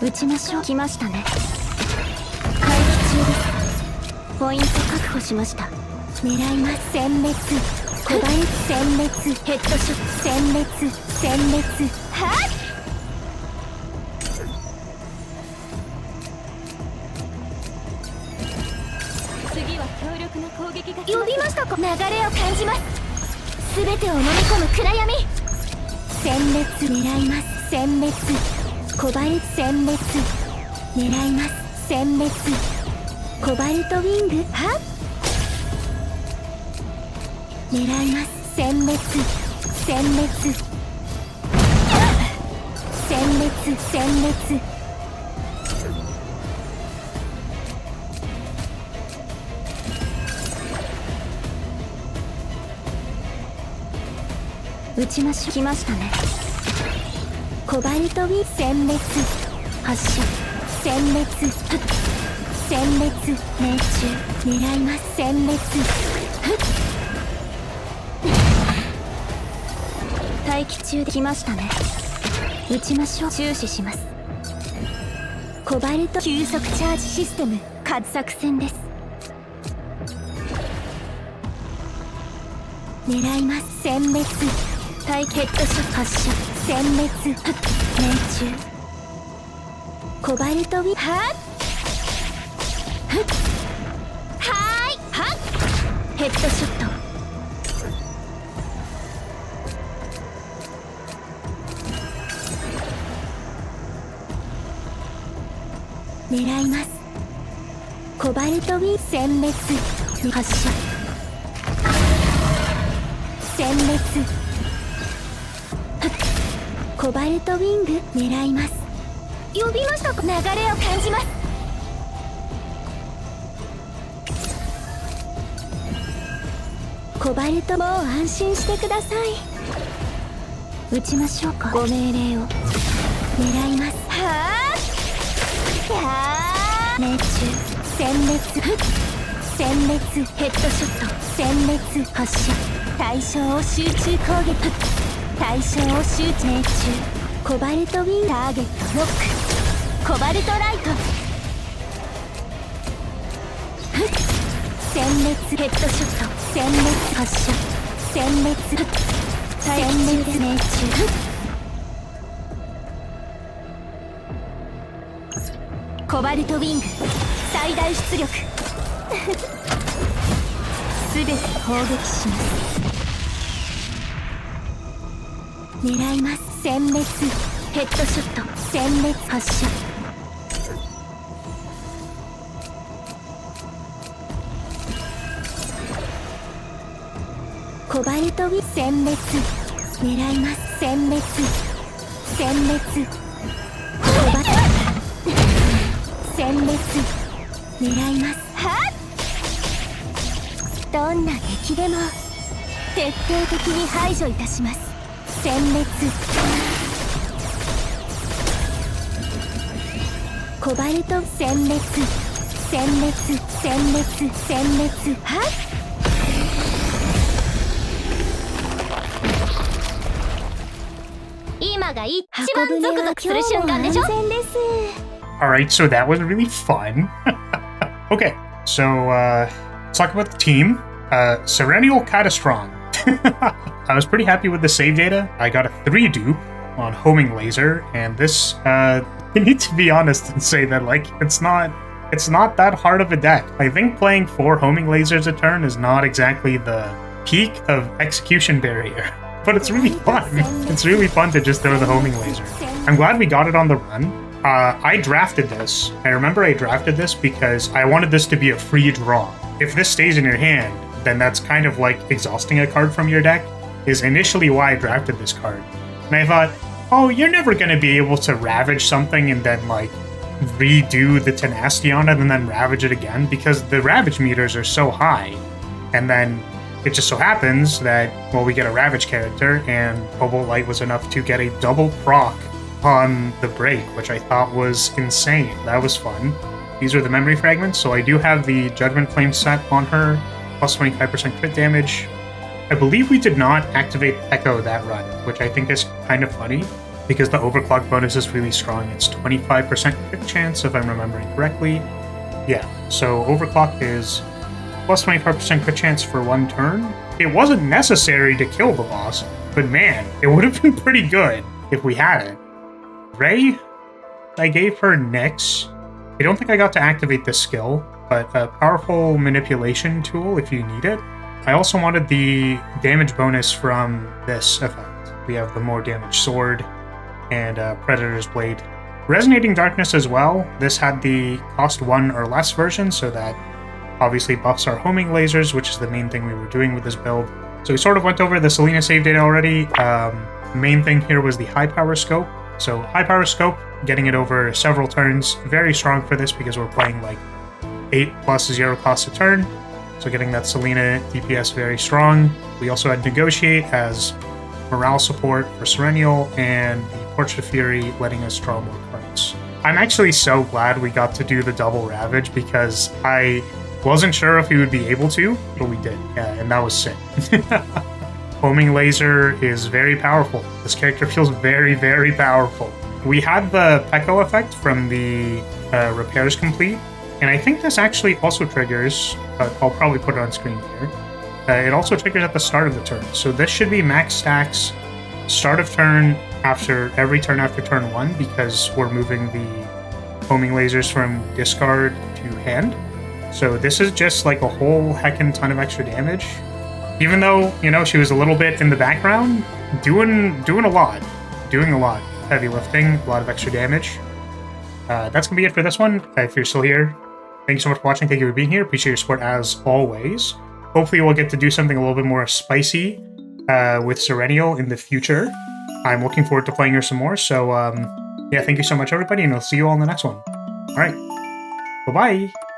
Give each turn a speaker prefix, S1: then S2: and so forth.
S1: 撃ちましょう。来ましたね。回避中です。ポイント確保しました。狙います。殲滅。小林殲滅。ヘッドショット。殲滅。殲滅。はっ。次は強力な攻撃が呼びましたか。流れを感じます。全てを飲み込む暗闇。殲滅。狙います。殲滅。コバルト殲滅。狙います。殲滅。コバルトウィング。はっ。狙います。殲滅。殲滅。殲滅。殲滅。撃ちましょう。来ましたね。コバルトウィン殲滅。発射。殲滅。殲滅。命中。狙います。殲滅。待機中で来ましたね。撃ちましょう。注視します。コバルト急速チャージシステム活作戦です。狙います。殲滅。対ヘッドショット発射。殲滅。命中。コバルトウィンはっはーいはっ。ヘッドショット。狙います。コバルトウィン殲滅。発射。殲滅。コバルトウィング狙います。呼びましたか。流れを感じます。コバルトもう安心してください。撃ちましょうか。ご命令を。狙います。はあ命中。殲滅。殲滅。ヘッドショット。殲滅。発射。対象を集中攻撃。対象を集中。命中。コバルトウィンターゲットロック。コバルトライト。殲滅。ヘッドショット。殲滅。発射。殲滅。殲滅。命中。コバルトウィング最大出力。すべて砲撃します。狙います。殲滅。ヘッドショット。殲滅。発射。コバルトウィン殲滅。狙います。殲滅。殲滅。コバルト殲滅。狙います。はっ。どんな敵でも徹底的に排除いたします。殲滅。コバルト殲滅。殲滅。殲滅。殲滅。はっ。今が一番ゾクゾクする瞬間でしょ。
S2: Alright, so that was really fun. Okay, so let's talk about the team. Sereniel kinda strong. I was pretty happy with the save data. I got a 3 dupe on homing laser, and this I need to be honest and say that like it's not that hard of a deck. I think playing 4 homing lasers a turn is not exactly the peak of execution barrier. But it's really fun. It's really fun to just throw the homing laser. I'm glad we got it on the run. I drafted this. I remember I drafted this because I wanted this to be a free draw. If this stays in your hand, then that's kind of like exhausting a card from your deck, is initially why I drafted this card. And I thought, oh, you're never going to be able to ravage something and then like redo the tenacity on it and then ravage it again, because the ravage meters are so high. And then it just so happens that, well, we get a ravage character, and Cobalt Light was enough to get a double proc on the break, which I thought was insane. That was fun. These are the memory fragments, so I do have the Judgment Flame set on her, plus 25% crit damage. I believe we did not activate Peko that run, which I think is kind of funny. because the overclock bonus is really strong. It's 25% crit chance, if I'm remembering correctly. Yeah, so overclock is plus 25% crit chance for 1 turn. It wasn't necessary to kill the boss, but man, it would have been pretty good if we had it. Ray, I gave her Nyx. I don't think I got to activate this skill, but a powerful manipulation tool if you need it. I also wanted the damage bonus from this effect. We have the more damage sword and Predator's Blade. Resonating Darkness as well. This had the cost 1 or less version, so that obviously buffs our homing lasers, which is the main thing we were doing with this build. So we sort of went over the Selena save data already. Main thing here was the high power scope. So high power scope, getting it over several turns, very strong for this because we're playing like 8 plus 0 cost a turn. So getting that Selena DPS very strong. We also had Negotiate as morale support for Sereniel, and the Portrait of Fury letting us draw more cards. I'm actually so glad we got to do the double Ravage because I wasn't sure if we would be able to, but we did. Yeah, and that was sick. Homing laser is very powerful. This character feels very, very powerful. We had the Peko effect from the repairs complete, and I think this actually also triggers, but I'll probably put it on screen here. It also triggers at the start of the turn. So this should be max stacks start of turn after every turn after turn 1 because we're moving the homing lasers from discard to hand. So this is just like a whole heckin' ton of extra damage. Even though, you know, she was a little bit in the background, doing a lot. Doing a lot. Heavy lifting, a lot of extra damage. That's gonna be it for this one. If you're still here, thank you so much for watching. Thank you for being here. Appreciate your support as always. Hopefully we'll get to do something a little bit more spicy with Sereniel in the future. I'm looking forward to playing her some more. So, yeah, thank you so much, everybody, and I'll see you all in the next one. All right. Bye-bye.